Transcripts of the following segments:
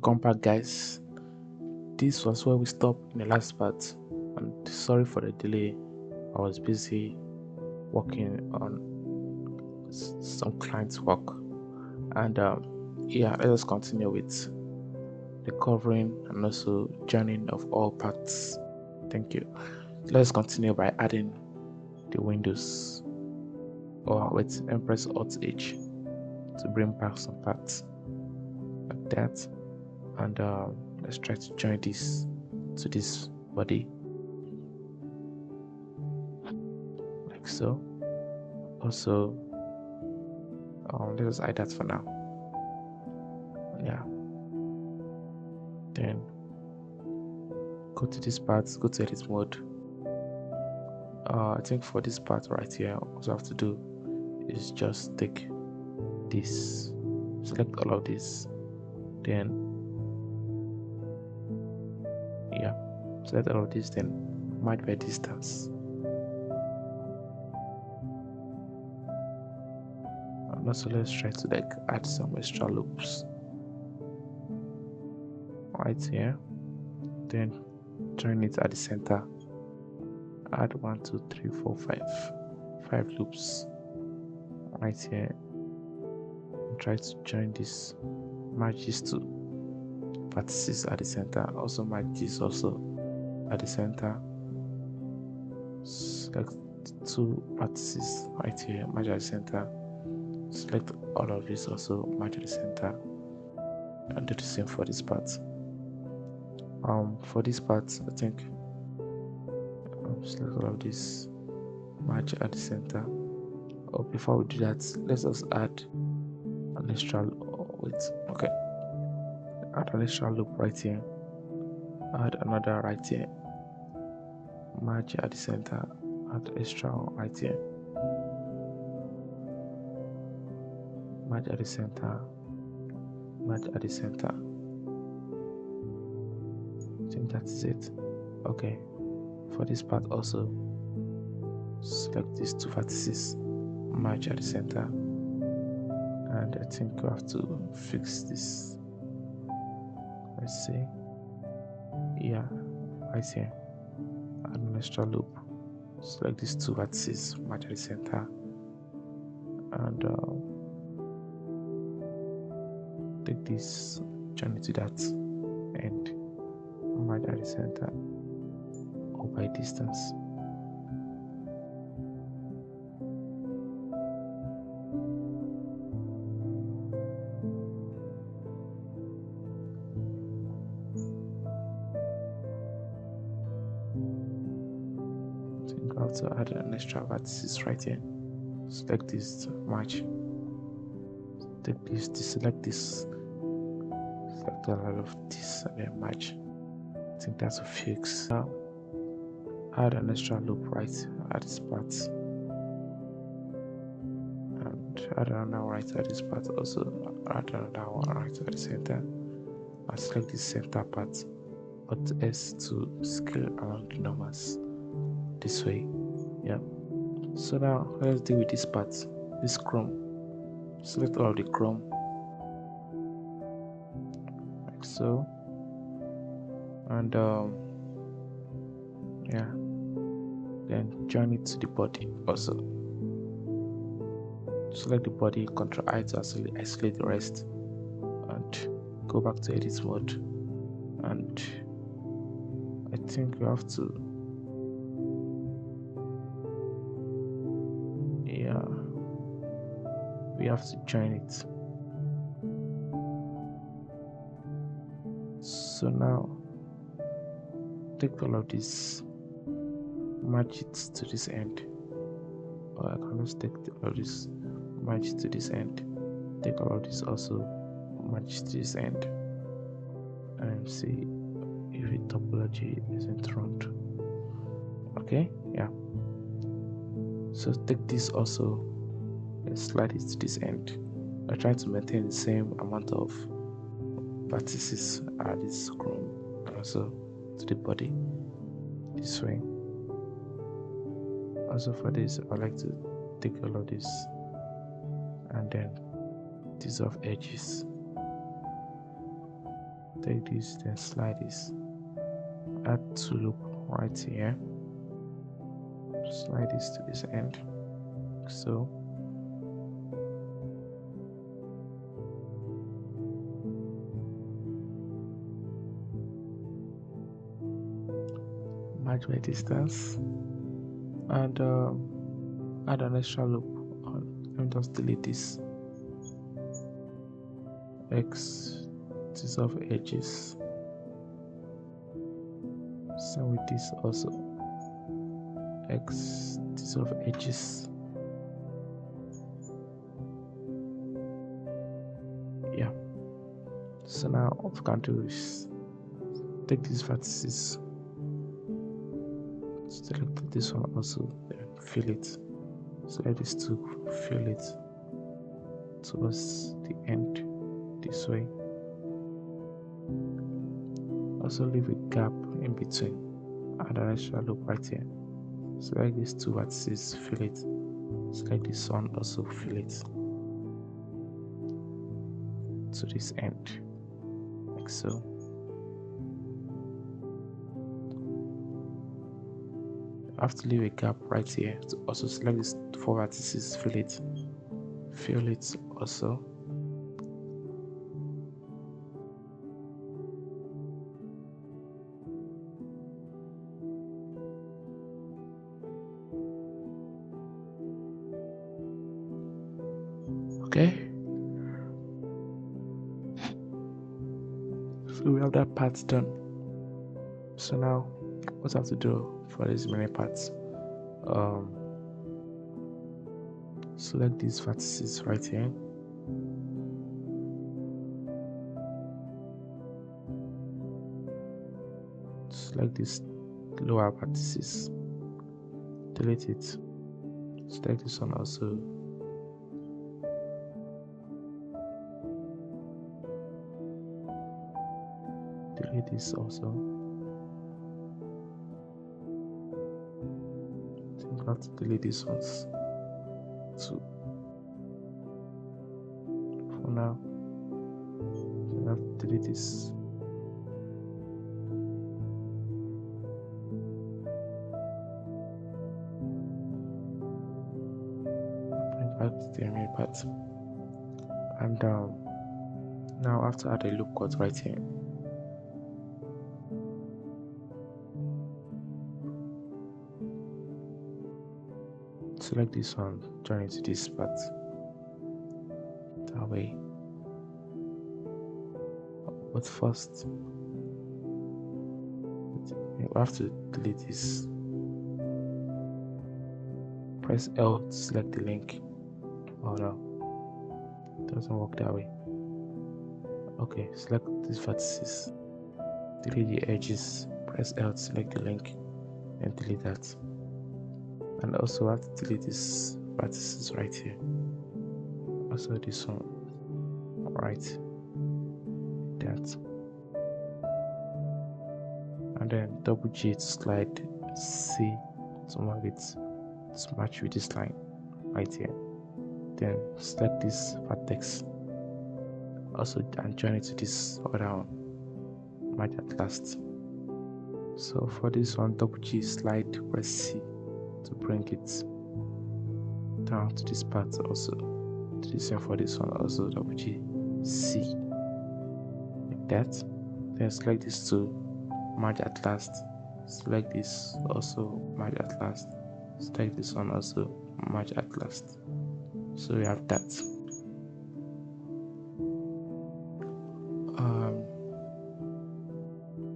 Welcome back, guys. This was where we stopped in the last part, and sorry for the delay. I was busy working on some clients' work, and yeah, let us continue with the covering and also joining of all parts. Thank you. Let's continue by adding the windows, or with Empress Alt H to bring back some parts like that, and let's try to join this to this body like so. Also, let us hide that for now. Yeah, then go to this part, go to edit mode. I think for this part right here, what you have to do is just take this, select all of this, then yeah, select all of this, then match by distance. And also let's try to like add some extra loops right here, then join it at the center. Add 1 2 3 4 5 loops right here, and try to join this, match these two vertices at the center, also match this also at the center. Select two vertices right here, match at the center. Select all of this, also match at the center, and do the same for this part. For this part, I think select all of this, match at the center. Oh, before we do that, let's just add an extra okay, add an extra loop right here, add another right here, match at the center, add extra right here, match at the center, match at the center. I think that's it. Okay, for this part also, select these two vertices, match at the center, and I think we have to fix this. Let's see. Yeah, right here, add an extra loop, select these two vertices, match at the center, and take this, join it to that end, match at the center, or by distance. I think I have to add an extra vertices right here. Select this, match. Take this, deselect this, select a lot of this, and then match. I think that's a fix. Now, add an extra loop right at this part, and add another right at this part. Also, add another one right at the center. I select this center part, but S to scale around the numbers this way. Yeah. So now let's deal with this part, this chrome. Select all of the chrome like so, and yeah, then join it to the body. Also select the body, Ctrl I to isolate the rest, and go back to edit mode, and I think we have to, yeah, we have to join it. So now take all of this, match it to this end, or I can just take all of this, match it to this end, take all of this also, match to this end, and see if the topology isn't round. Okay, yeah. So take this also and slide it to this end. I try to maintain the same amount of vertices at this chrome, and also to the body this way. Also for this, I like to take all of this and then dissolve edges. take this, then slide this, add to loop right here, slide this to this end, so match by distance, and add an extra loop on. Let me just delete this x of edges. Same with this also, x of edges. Yeah, so now what we can do is take these vertices, select this one also, then fill it, select this to fill it towards the end this way. Also leave a gap in between, add an extra loop right here, select these two vertices, fill it, select this one also, fill it to this end, like so. I have to leave a gap right here to also select these four vertices, fill it also. Okay, so we have that part done. So now what I have to do for these many parts, select these vertices right here, select these lower vertices, delete it, select this one also, delete this also. I think I have to delete these ones too for now. I have to delete this. Bring back to the main part, and now I have to add a loop cut right here. Select this one, join it to this part, that way. But first, you have to delete this. Press L to select the link. Oh no, it doesn't work that way. Okay, select these vertices, delete the edges, press L to select the link, and delete that. And also I have to delete these vertices right here. Also this one, right, that. And then double G to slide C to move it to match with this line right here. Then select this vertex also and join it to this other one, match at last. So for this one, double G, slide, press C to bring it down to this part also. To the same for this one also, double G, C, like that. Then select this to merge at last, select this also, merge at last, select this one also, merge at last. So we have that.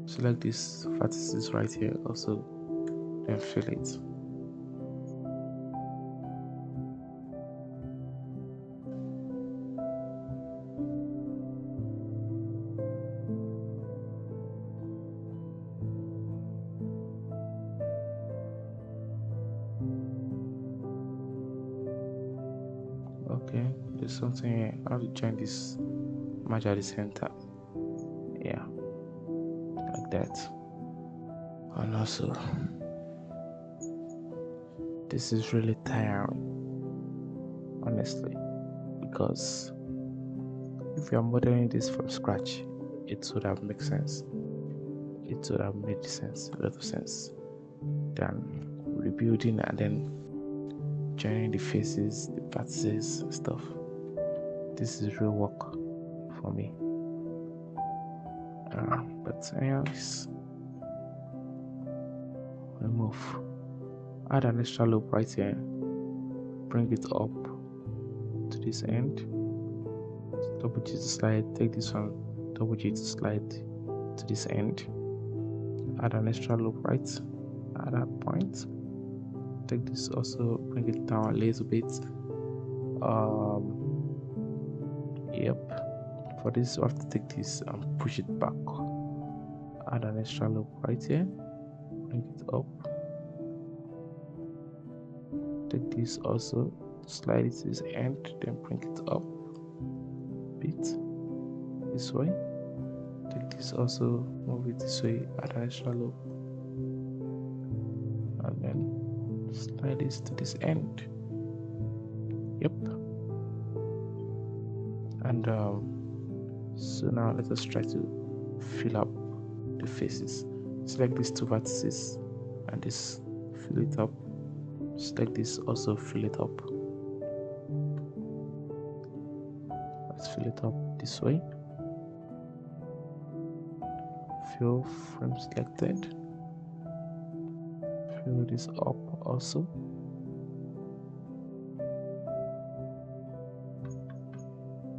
Select these vertices right here also, then fill it. Okay, there's something here. I have to join this merge at the center. Yeah, like that. And also, this is really tiring, honestly, because if you are modeling this from scratch, it would have made sense. It would have made sense, a lot of sense, than rebuilding and then joining the faces, the vertices, stuff. This is real work for me. But anyways, we move. Add an extra loop right here. Bring it up to this end. Double G to slide. Take this one. Double G to slide to this end. Add an extra loop right at that point. Take this also. Bring it down a little bit. Yep. For this, we have to take this and push it back. Add an extra loop right here. Bring it up. Take this also, slide it to this end, then bring it up a bit this way. Take this also, move it this way, add an extra loop, and then slide this to this end. Yep. And so now let us try to fill up the faces. Select these two vertices and this, fill it up. Select this, also fill it up. Let's fill it up this way. Fill frame selected. Fill this up also.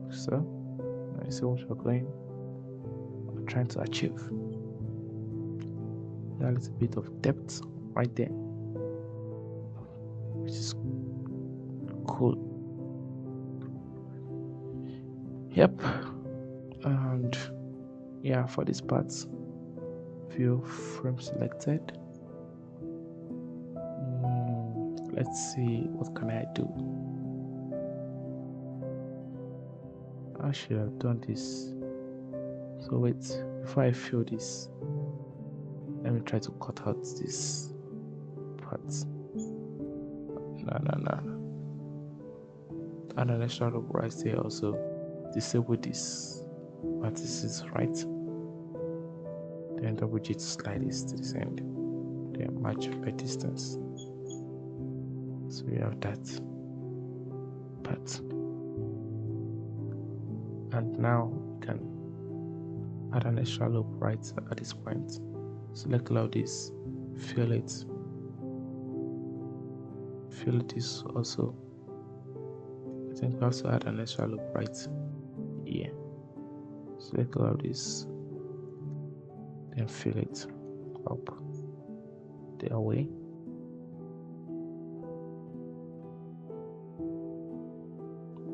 So, now you see what we're trying to achieve. A little bit of depth right there, which is cool. Yep. And yeah, for this part, view frame selected. Let's see, what can I do? I should have done this. So wait, before I fill this, let me try to cut out this part. No. And an extra loop right here also. Disable this vertices right. Then double G to slide this to this end. Then match by distance. So we have that part. And now we can add an extra loop right at this point. Select all of this, fill it. Fill this also. I think we have to add an extra loop right here. Select all of this, then fill it up the way.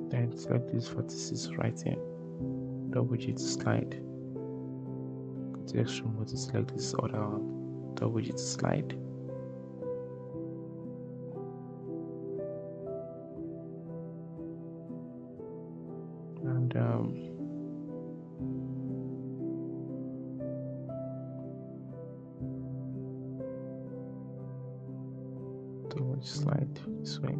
Then select these vertices right here. Double G to slide. Go to extreme mode to select this other one. Double G to slide. And double G slide this way.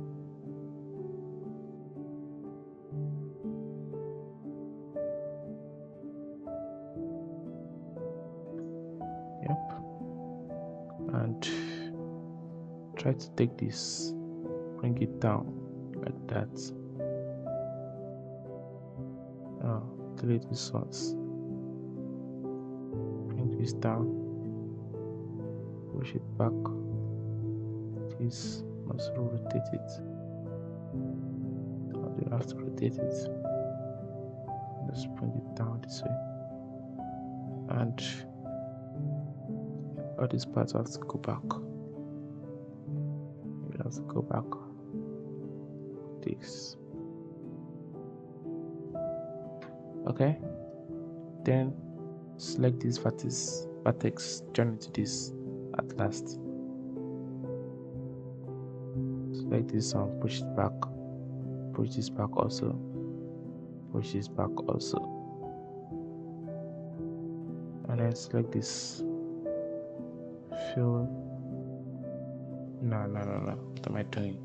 And try to take this, bring it down like that. Delete these ones, bring this down, push it back. This must rotate it. You have to rotate it. Just bring it down this way. And all these parts have to go back. You have to go back. This. Okay. Then select this vertex, join it to this at last. Select this one, push it back. Push this back also. Push this back also. And then select this. Fill. No. What am I doing?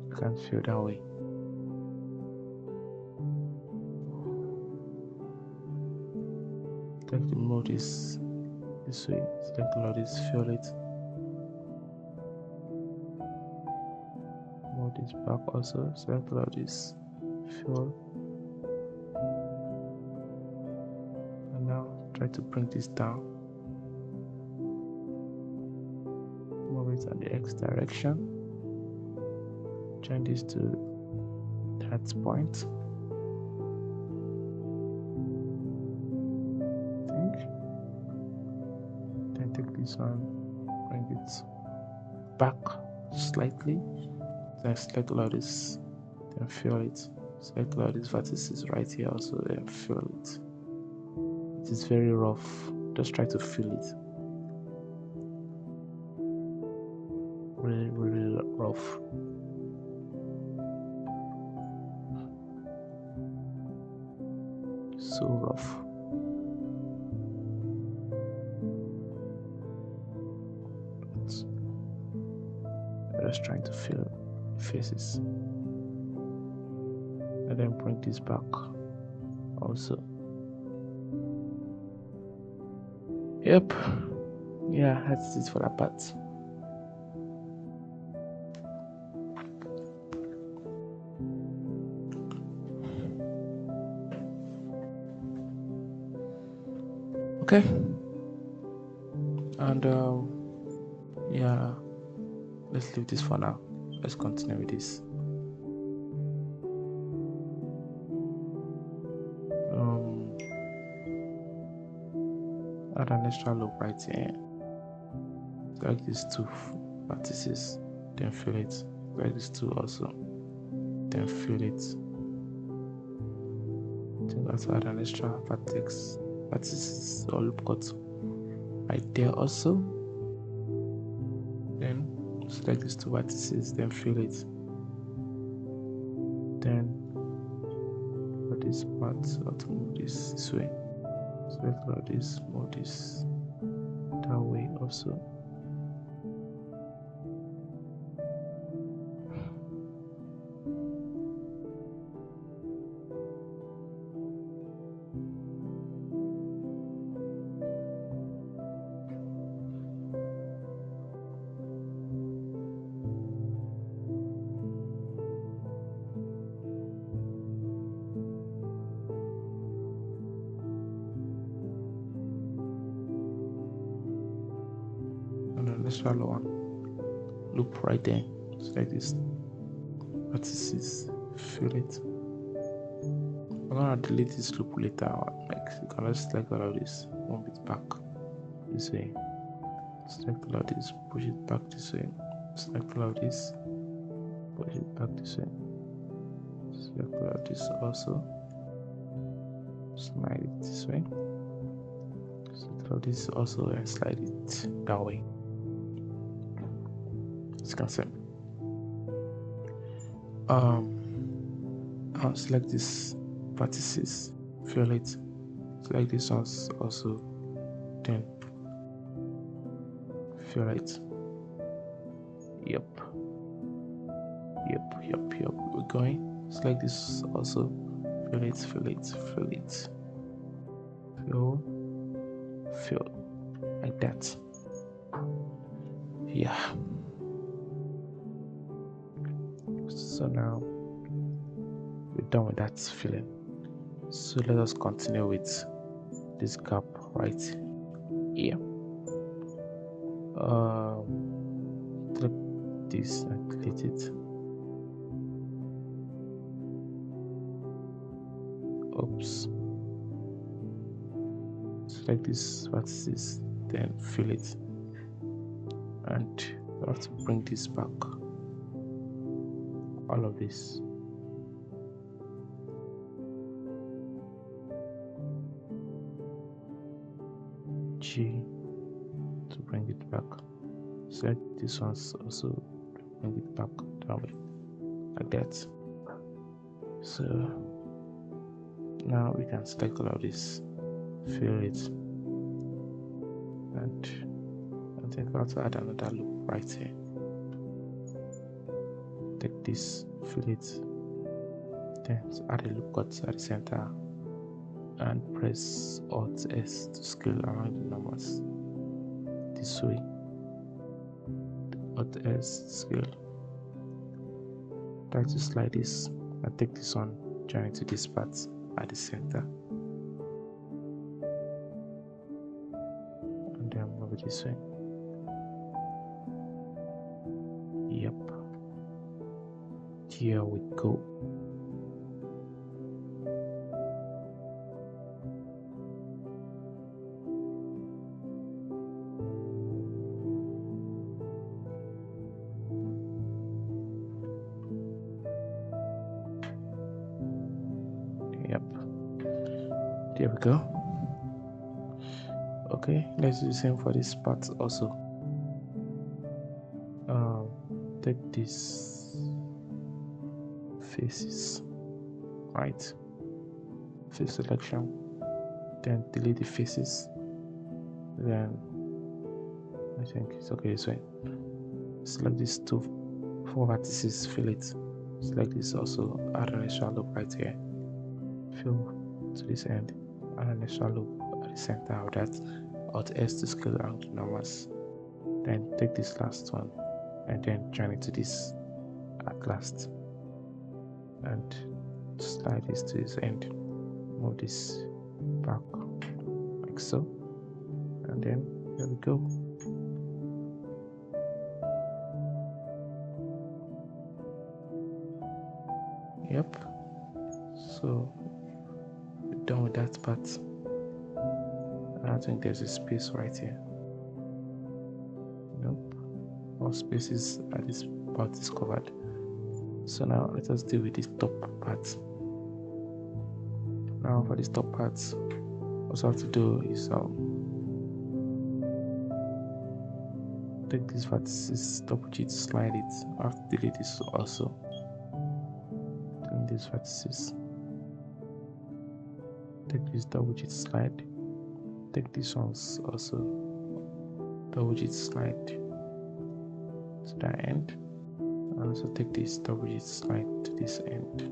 You can't fill that way. select the mode is this way, select all of this, fill it, mode is back also, select all of this, fill, and now try to bring this down, move it in the X direction, join this to that point, then take this one, bring it back slightly, then select all of this, then fill it, select all of these vertices right here also, then fill it. It is very rough, just try to fill it. Really rough. So rough. I'm just trying to fill faces. And then bring this back also. Yep. Yeah, that's it for that part. Okay. And yeah, let's leave this for now. Let's continue with this. Add an extra loop right here. Select these two vertices, then fill it. Select these two also, then fill it. Then also add an extra vertices or loop cut right there also. Then select these two vertices, then fill it. Then for this part, I have to move this way. Select all of this, move this that way also. Extra one loop right there, select this vertices, fill it. I'm gonna delete this loop later. Like you can just select all of this, move it back this way, select all of this, push it back this way, select all of this, push it back this way, select all of this also, slide it this way, select all of this also, and slide it that way. As you can see, I'll select this vertices, fill it, select this ones also, then fill it. Yep, we're going. Select this also, fill it, fill, like that. Yeah. So now we're done with that filling. So let us continue with this gap right here. Click this and delete it. Oops. Select these vertices, then fill it, and you have to bring this back. All of this. G to bring it back. Select this one also, bring it back that way, like that. So now we can select all of this, fill it, and I think I'll also add another loop right here. Take this, fill it, then add a loop cut at the center, and press Alt S to scale around the numbers this way. Alt S scale. Try to slide this and take this one, join it to this part at the center, and then move it this way. Yep, here we go. Yep, there we go. Okay, let's do the same for this part also. Take these faces, right? Face selection, then delete the faces, then I think it's okay this way. Select these four vertices, fill it. Select this also, add an extra loop right here, fill to this end, add an extra loop at the center of that. Alt S to scale around the numbers, then take this last one and then join it to this at last, and slide this to this end, move this back like so, and then here we go. Yep, so we're done with that part. I think there's a space right here. Nope, all spaces at this part is covered. So now let us deal with this top part. Now for this top part, what I have to do is take these vertices, double G to slide it. I have to delete this also. Delete these vertices. Take this double G to slide. Take these ones also. Double G to slide to that end. And also take this double G to slide to this end.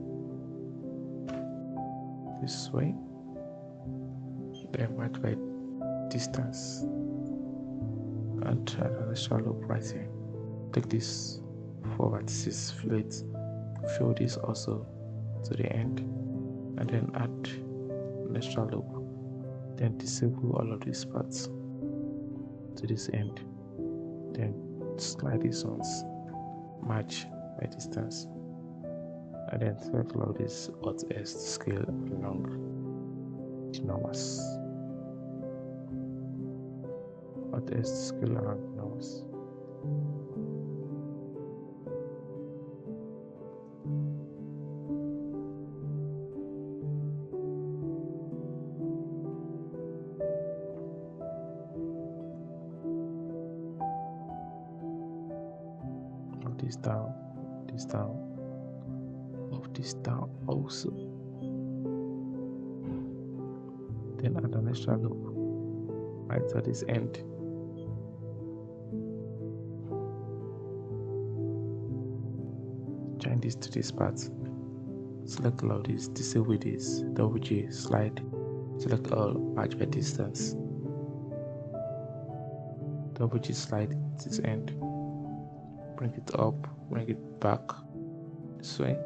This way. Then mark by distance. And add an extra loop right here. Take this four vertices, fill it, fill this also to the end, and then add an extra loop. Then disable all of these parts to this end. Then slide these ones, match by distance, and then select all of this Alt S to scale along the numbers. Alt S to scale along the numbers. This down, this down, of this down also. Then add an extra loop right at this end. Join this to this part. Select all of this, disable this, double G, slide, select all, match by distance. Double G, slide to this end. Bring it up, bring it back this way.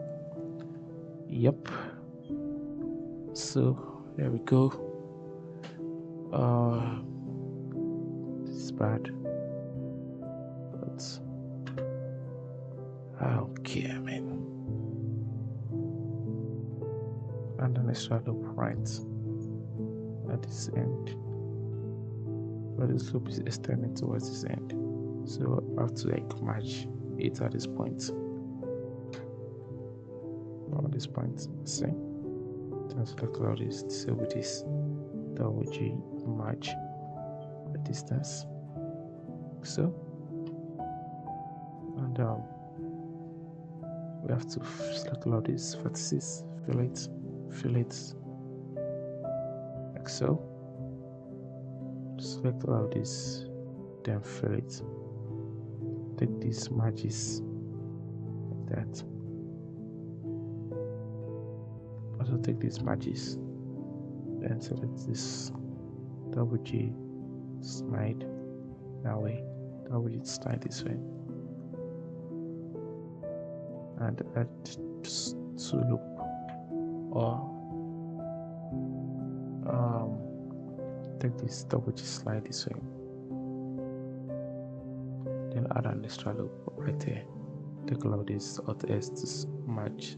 Yep, so there we go. This is bad, but I don't care, man. And an extra loop right at this end, but this loop is extending towards this end. So I have to like match it at this point. Or this point, see? Then select all this, disable this, double G, match the distance. So, and we have to select all these vertices, fill it, like so. Select all of this, then fill it. Take these matches like that. Also take these matches, then select this double G slide that way, double G slide this way, and add to loop, or take this double G slide this way, then add an extra loop right here. Take all of this Alt S to match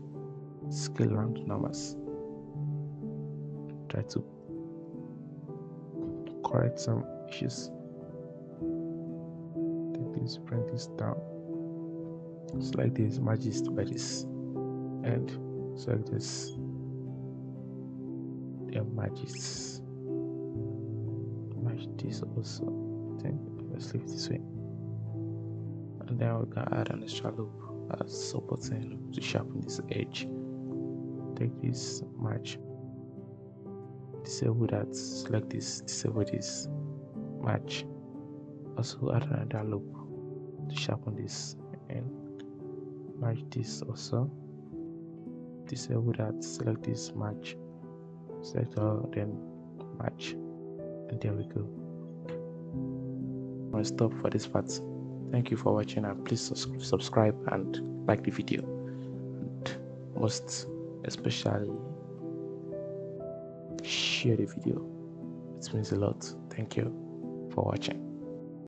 scale round numbers. Try to correct some issues. Take this, bring this down. Select this, match this by this, and select this, then match this also. Then let's leave it this way, and then we can add an extra loop as supporting loop to sharpen this edge. Take this, match, disable that, select this, disable this, match, also add another loop to sharpen this, and match this also, disable that, select this, match, select all, then match, and there we go. I'll stop for this part. Thank you for watching, and please subscribe and like the video, and most especially share the video. It means a lot. Thank you for watching.